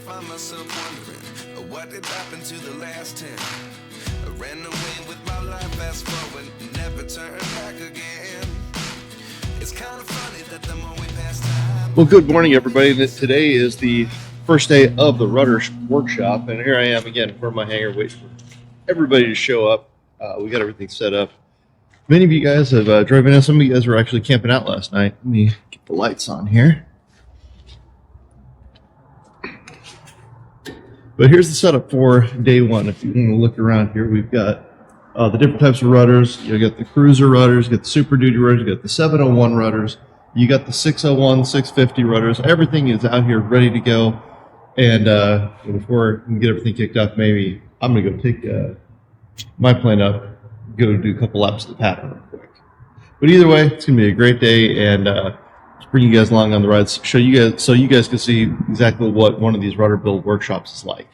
find myself wondering what did happen to the last 10. I ran away with my life, fast forward, never turn back again. It's kind of funny that the more we pass time. Well, good morning, everybody. Today is the first day of the Rudder workshop, and here I am again for my hangar, waiting for everybody to show up. We got everything set up. Many of you guys have driven in. Some of you guys were actually camping out last night. Let me get the lights on here. But here's the setup for day one. If you want to look around here, we've got the different types of rudders. You got the cruiser rudders, you got the Super Duty rudders, you got the 701 rudders, you got the 601, 650 rudders. Everything is out here ready to go. And before we get everything kicked off, maybe I'm going to go take my plane up, go do a couple laps of the pad real quick. But either way, it's going to be a great day, and just bring you guys along on the rides, show you guys so you guys can see exactly what one of these rudder build workshops is like.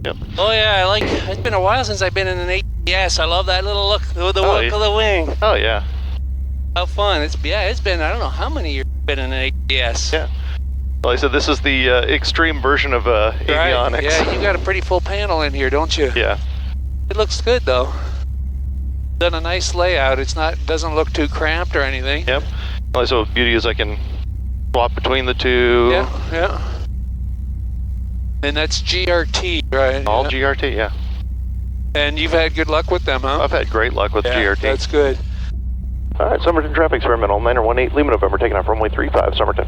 Yep. Oh yeah, it's been a while since I've been in an ATS. I love that little look, the look of the wing. Oh yeah. How fun. It's been, I don't know how many years I've been in an ATS. Yeah. Well, I said this is the extreme version of avionics. Right. Yeah, you got a pretty full panel in here, don't you? Yeah. It looks good though. Done a nice layout. Doesn't look too cramped or anything. Yep. Well, so beauty is I can swap between the two. Yeah, yeah. And that's GRT, right? All GRT, yeah. And you've had good luck with them, huh? I've had great luck with GRT. That's good. All right, Somerton traffic experimental, 918 Lima November, taking off runway 35, Somerton.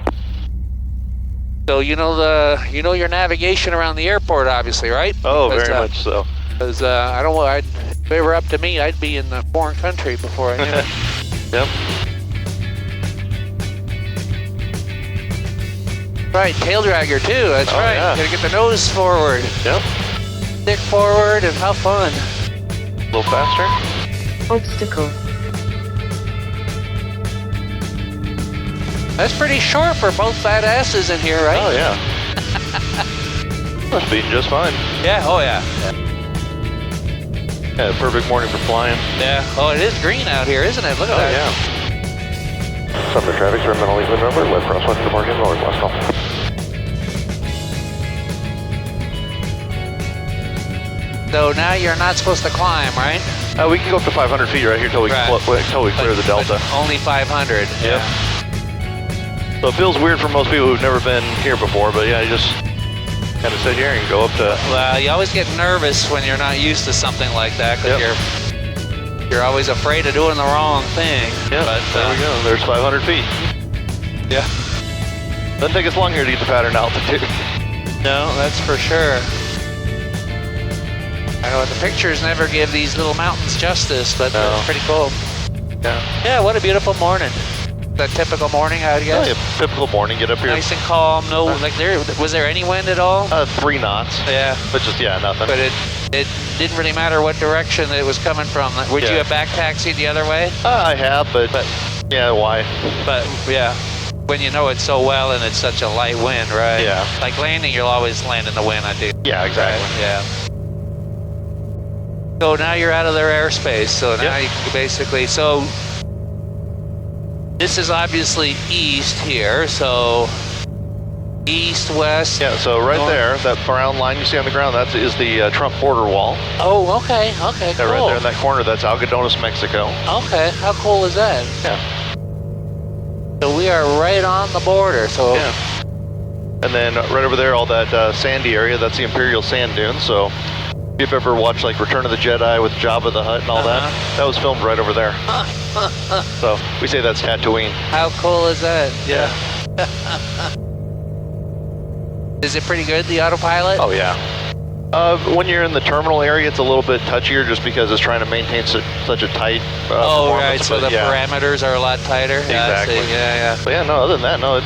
So you know your navigation around the airport, obviously, right? Oh, very much so. Because I don't know, if it were up to me, I'd be in a foreign country before I knew it. Yep. Right, tail dragger too, that's right. Yeah. Gotta get the nose forward. Yep. Stick forward and have fun. A little faster. Obstacle. That's pretty short for both fat asses in here, right? Oh, yeah. Must be just fine. Yeah, oh yeah. Yeah, perfect morning for flying. Yeah, oh it is green out here, isn't it? Look at that. Yeah. Somerton traffic experimental, Lima November, left crosswind to Morgan, northwest call. So now you're not supposed to climb, right? We can go up to 500 feet right here till we clear the delta. But only 500. Yep. So it feels weird for most people who've never been here before, but yeah, you just kind of sit here and go up to... Well, you always get nervous when you're not used to something like that, because you're always afraid of doing the wrong thing. Yeah, but there we go. There's 500 feet. Yeah. Doesn't take us long here to get to pattern altitude. No, that's for sure. I know the pictures never give these little mountains justice, but they're pretty cool. Yeah. Yeah, what a beautiful morning. That typical morning, I guess. Oh, yeah, typical morning. Get up here. Nice and calm. No, was there any wind at all? 3 knots. Yeah. But just nothing. But it didn't really matter what direction it was coming from. Would you have back taxied the other way? I have, but yeah, why? But yeah, when you know it so well and it's such a light wind, right? Yeah. Like landing, you'll always land in the wind, I think. Yeah, exactly. Right? Yeah. So now you're out of their airspace. So now you can basically this is obviously east here, so east, west. Yeah, so right north. there, that brown line you see on the ground, that is the Trump border wall. Oh, okay, cool. Yeah, right there in that corner, that's Algodones, Mexico. Okay, how cool is that? Yeah. So we are right on the border, so. Yeah. And then right over there, all that sandy area, that's the Imperial Sand Dunes, so if you've ever watched like Return of the Jedi with Jabba the Hutt and all that was filmed right over there. So we say that's Tatooine. How cool is that? Yeah. Is it pretty good, the autopilot? Oh yeah. When you're in the terminal area, it's a little bit touchier just because it's trying to maintain such a tight performance. Right, so the parameters are a lot tighter. Exactly. Yeah. But yeah, no, other than that, no,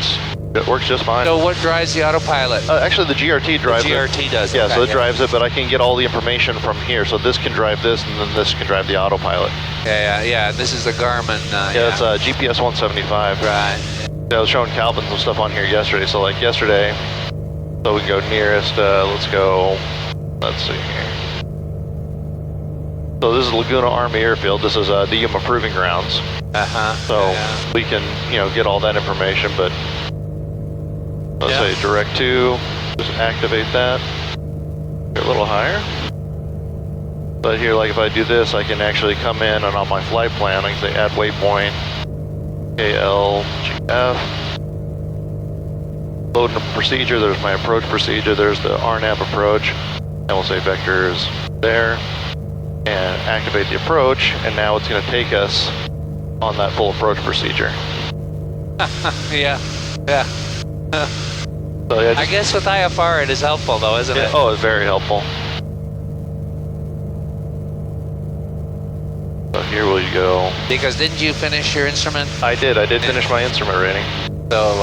it works just fine. So what drives the autopilot? Actually, the GRT drives it. The GRT does. Yeah, so it drives it, but I can get all the information from here. So this can drive this, and then this can drive the autopilot. Yeah. This is the Garmin. It's GPS 175. Right. Yeah, I was showing Calvin some stuff on here yesterday. So like yesterday, so we can go nearest. Let's see here. So this is Laguna Army Airfield. This is the Yuma Proving Grounds. So we can, get all that information, but let's say direct to Just activate that. Get a little higher. But here, like if I do this, I can actually come in and on my flight plan, I can say add waypoint, KLGF. Load a procedure, there's my approach procedure, there's the RNAV approach. And we'll say vectors there. And activate the approach, and now it's going to take us on that full approach procedure. Yeah. So yeah, I guess with IFR it is helpful though, isn't it? Oh, it's very helpful. So here will you go. Because didn't you finish your instrument? I did finish my instrument rating. So,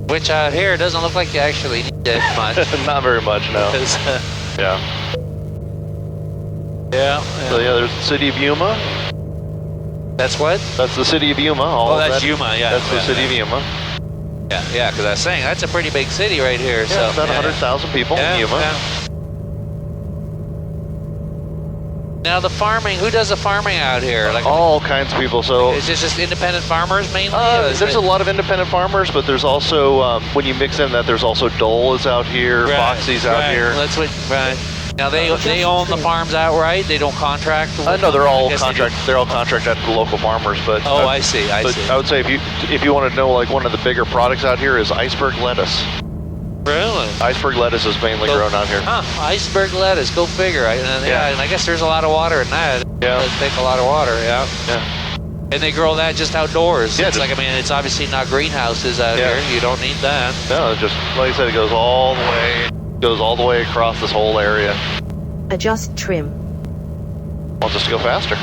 which out here doesn't look like you actually need it much. Not very much, no. Yeah. So yeah, there's the city of Yuma. That's what? That's the city of Yuma. That's Yuma, yeah. That's the city of Yuma. Yeah, because I was saying, that's a pretty big city right here. Yeah, so, about 100,000 people in Yuma. Yeah. Now the farming, who does the farming out here? Like all kinds of people. So is this just independent farmers mainly? There's a lot of independent farmers, but there's also, when you mix in that, there's also Dole is out here, Foxy's out here. That's what, Now they own the farms outright. They don't contract. No, they're all contract. They're all contracted to local farmers. But I see. I see. I would say if you want to know, like one of the bigger products out here is iceberg lettuce. Really? Iceberg lettuce is mainly grown out here. Huh? Iceberg lettuce. Go figure. And I guess there's a lot of water in that. Yeah. It take a lot of water. Yeah. And they grow that just outdoors. Yeah, it's it's obviously not greenhouses out here. You don't need that. No, just like I said, it goes all the way across this whole area. Adjust trim. Wants us to go faster.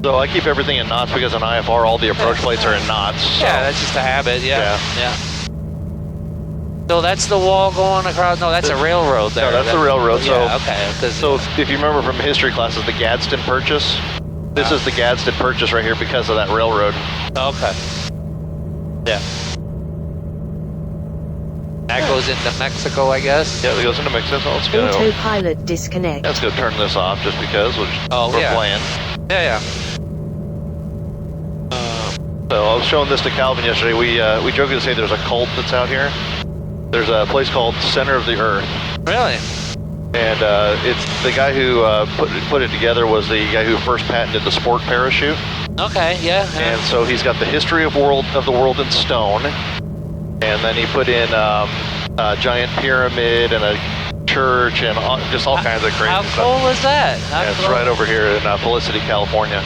So I keep everything in knots because on IFR all the approach plates are in knots. So. Yeah, that's just a habit. Yeah. So that's the wall going across. No, that's a railroad there. No, that's the railroad. So if you remember from history classes, the Gadsden Purchase. This is the Gadsden Purchase right here because of that railroad. Okay. Yeah. That goes into Mexico, I guess. Yeah, it goes into Mexico. So let's go. Autopilot disconnect. Let's go turn this off just because we're playing. Yeah. So I was showing this to Calvin yesterday. We jokingly say there's a cult that's out here. There's a place called Center of the Earth. Really? And it's the guy who put it together was the guy who first patented the sport parachute. Okay, yeah. And so he's got the history of the world in stone. And then he put in a giant pyramid and a church and just all kinds of crazy stuff. How cool is that? It's right over here in Felicity, California.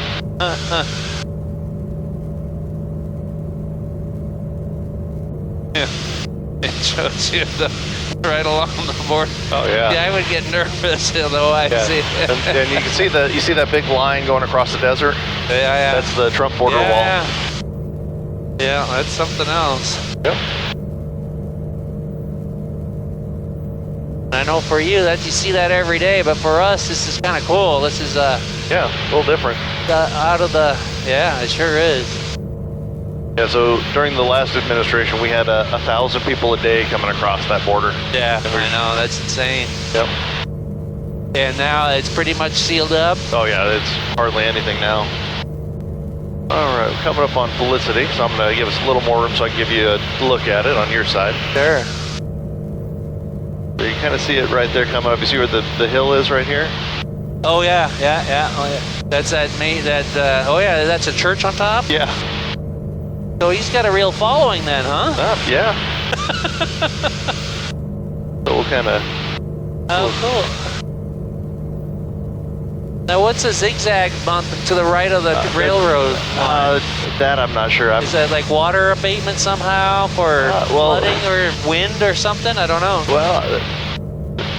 Yeah. It shows you right along the border. Oh yeah. Yeah, I would get nervous, although I see it. And you can see you see that big line going across the desert? Yeah. That's the Trump border wall. Yeah, that's something else. Yep. I know for you that you see that every day, but for us this is kind of cool. This is a little different. Out of the it sure is. Yeah, so during the last administration, we had 1,000 people a day coming across that border. Yeah, I know, that's insane. Yep. And now it's pretty much sealed up. Oh yeah, it's hardly anything now. All right, coming up on Felicity, so I'm going to give us a little more room so I can give you a look at it on your side. Sure. So you kind of see it right there coming up. You see where the hill is right here? Oh yeah. Oh yeah. That's that's a church on top? Yeah. So he's got a real following then, huh? Yeah. So we'll kind of... Oh, cool. Now what's a zigzag bump to the right of the railroad? That I'm not sure. Is that like water abatement somehow for flooding or wind or something? I don't know. Well,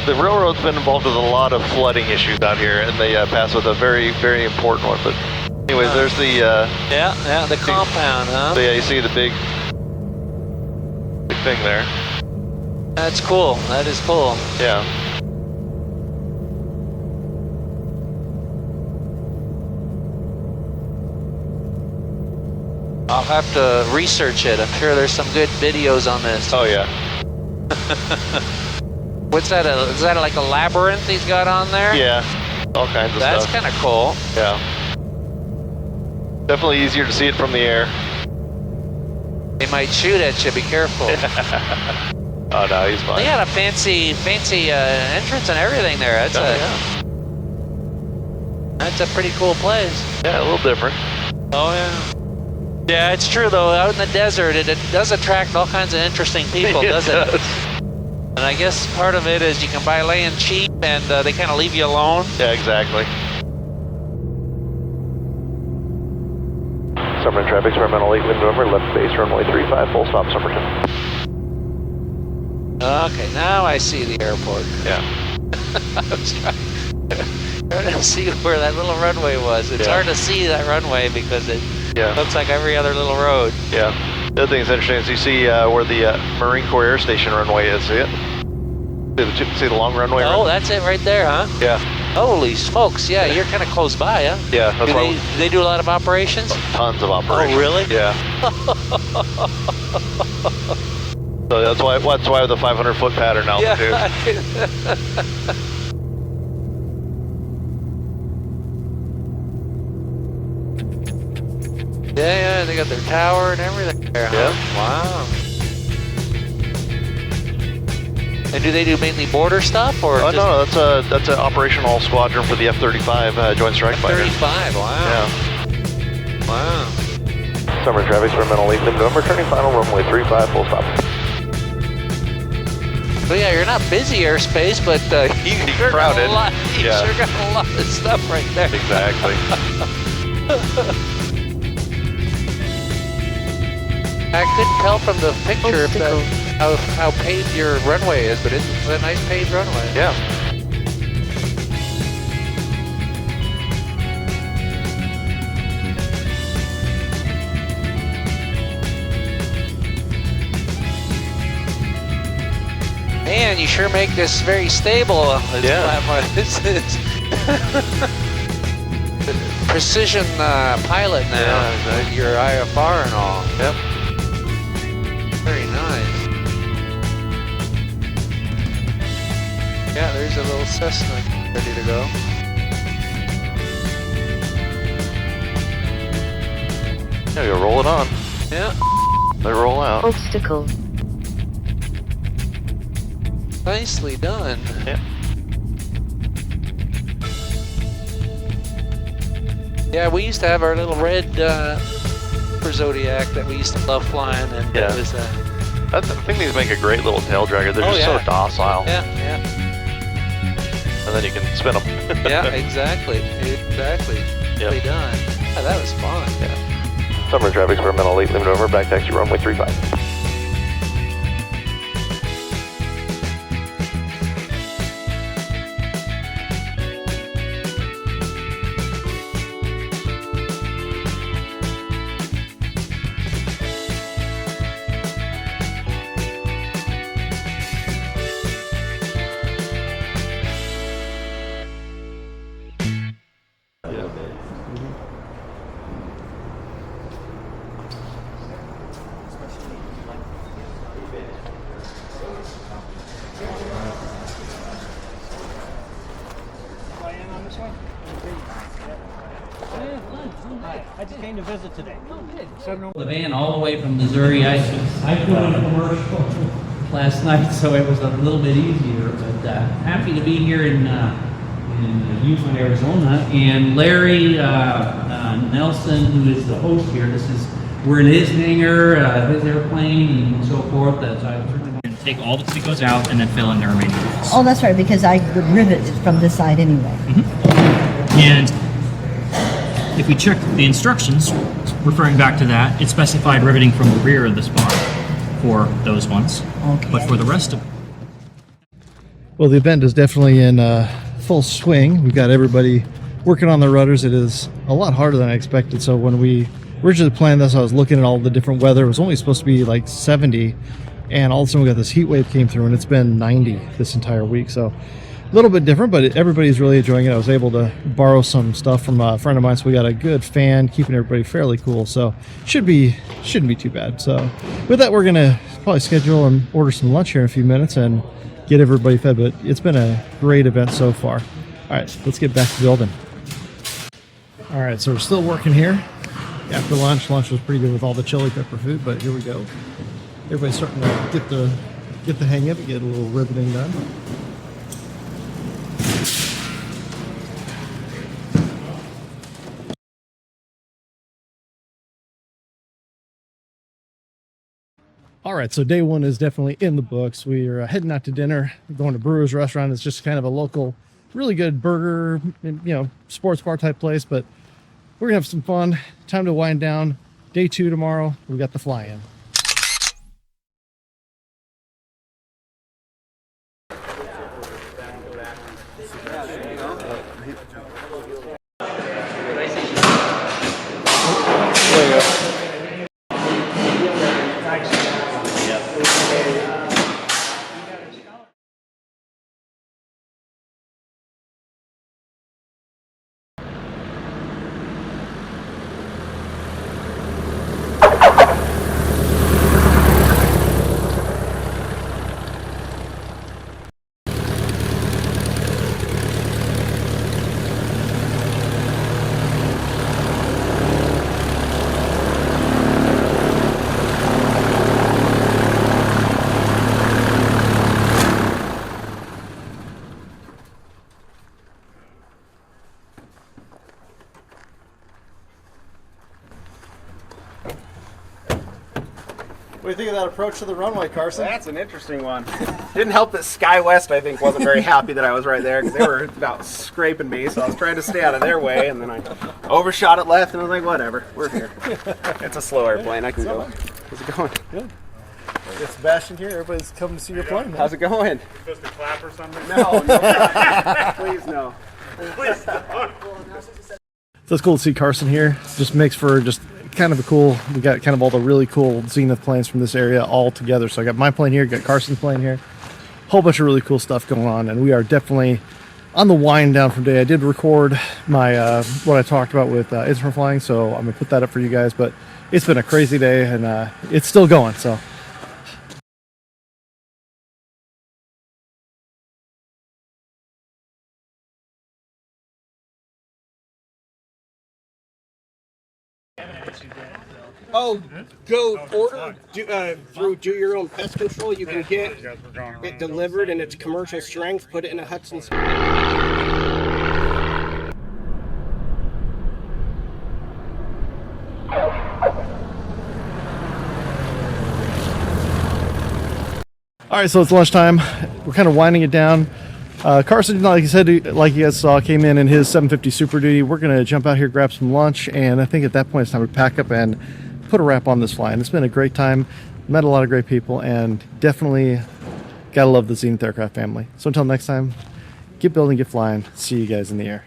the railroad's been involved with a lot of flooding issues out here, and they pass with a very, very important one. But anyways, there's the... the compound, huh? So yeah, you see the big thing there. That's cool. That is cool. Yeah. I'll have to research it. I'm sure there's some good videos on this. Oh yeah. What's that? Is that like a labyrinth he's got on there? Yeah. All kinds of That's stuff. kind of cool. Yeah. Definitely easier to see it from the air. They might shoot at you. Be careful. Oh no, he's fine. They got a fancy entrance and everything there. That's a pretty cool place. Yeah, a little different. Oh yeah. Yeah, it's true though. Out in the desert, it does attract all kinds of interesting people, doesn't it? And I guess part of it is you can buy land cheap, and they kind of leave you alone. Yeah, exactly. Summer traffic, experimental 8 wind over, left base, runway 35, full stop, Somerton. Okay, now I see the airport. Yeah. I was trying to see where that little runway was. It's hard to see that runway because it looks like every other little road. Yeah. The other thing that's interesting is you see where the Marine Corps Air Station runway is. See it? See the long runway? Oh, that's it right there, huh? Yeah. Holy smokes, yeah, you're kind of close by, huh? Yeah, that's why do they do a lot of operations? Tons of operations. Oh, really? Yeah. So that's why the 500-foot pattern altitude. Yeah, they got their tower and everything there, huh? Yeah. Wow. And do they do mainly border stuff, or? Oh no, that's an operational squadron for the F-35 Joint Strike Fighter. F-35, wow. Yeah. Wow. Summer traffic, experimental 8 November, turning final runway 35, full stop. But yeah, you're not busy airspace, but you sure got a lot. You sure got a lot of stuff right there. Exactly. I couldn't tell from the picture if how paved your runway is, but it's a nice paved runway. Yeah. Man, you sure make this very stable. This is precision pilot now. Yeah, exactly. Your IFR and all. Yep. Very nice. Yeah, there's a little Cessna ready to go. Yeah, you roll it on. Yeah. They roll out. Obstacle. Nicely done. Yeah. Yeah, we used to have our little red for Zodiac that we used to love flying, and it was I think these make a great little tail dragger. They're just so docile. Yeah. And then you can spin them. Yeah, exactly. Yep. Done. Oh, that was fun. Yeah. Summer traffic, experimental 8 limit over, back taxi runway 35. I just came to visit today. The van all the way from Missouri. I put on a commercial last night, so it was a little bit easier. But happy to be here in Yuma, Arizona. And Larry Nelson, who is the host here, we're in his hangar, his airplane, and so forth. So I certainly want to take all the that goes out and then fill in the remaining holes. Oh, that's right, because I would rivet it from this side anyway. And if we check the instructions, referring back to that, it specified riveting from the rear of the spar for those ones. Okay. But for the rest of Well, the event is definitely in full swing. We've got everybody working on the rudders. It is a lot harder than I expected. So when we originally planned this, I was looking at all the different weather. It was only supposed to be like 70, and all of a sudden we got this heat wave came through, and it's been 90 this entire week. So a little bit different, but everybody's really enjoying it. I was able to borrow some stuff from a friend of mine, so we got a good fan keeping everybody fairly cool. So shouldn't be too bad. So with that, we're gonna probably schedule and order some lunch here in a few minutes and get everybody fed. But it's been a great event so far. All right, let's get back to building. All right, so we're still working here. after lunch. Lunch was pretty good with all the chili pepper food, but here we go. Everybody's starting to get the hang of it, get a little riveting done. All right, so day one is definitely in the books. We are heading out to dinner, going to Brewer's Restaurant. It's just kind of a local, really good burger, sports bar type place, but we're gonna have some fun. Time to wind down. Day 2 tomorrow. We got the fly-in. What do you think of that approach to the runway, Carson? That's an interesting one. Didn't help that SkyWest, I think, wasn't very happy that I was right there, because they were about scraping me, so I was trying to stay out of their way, and then I overshot it left, and I was like, whatever, we're here. It's a slow airplane, I can go. How's it going? Good. Got Sebastian here. Everybody's coming to see your plane, man. How's it going? Supposed to clap or something? No, please no. Please don't. So it's cool to see Carson here. Just makes for just kind of a cool, we got kind of all the really cool Zenith planes from this area all together. So I got my plane here, got Carson's plane here, whole bunch of really cool stuff going on, and we are definitely on the wind down from today. I did record my what I talked about with instrument flying, so I'm gonna put that up for you guys, but it's been a crazy day, and it's still going, so. Oh, go order through Do Your Own Pest Control. You can get it delivered and it's commercial strength. Put it in a Hudson's. All right, so it's lunchtime. We're kind of winding it down. Carson, like you said, like you guys saw, came in his 750 Super Duty. We're going to jump out here, grab some lunch, and I think at that point it's time to pack up and put a wrap on this fly. And it's been a great time. Met a lot of great people, and definitely gotta love the Zenith aircraft family. So until next time, keep building, get flying. See you guys in the air.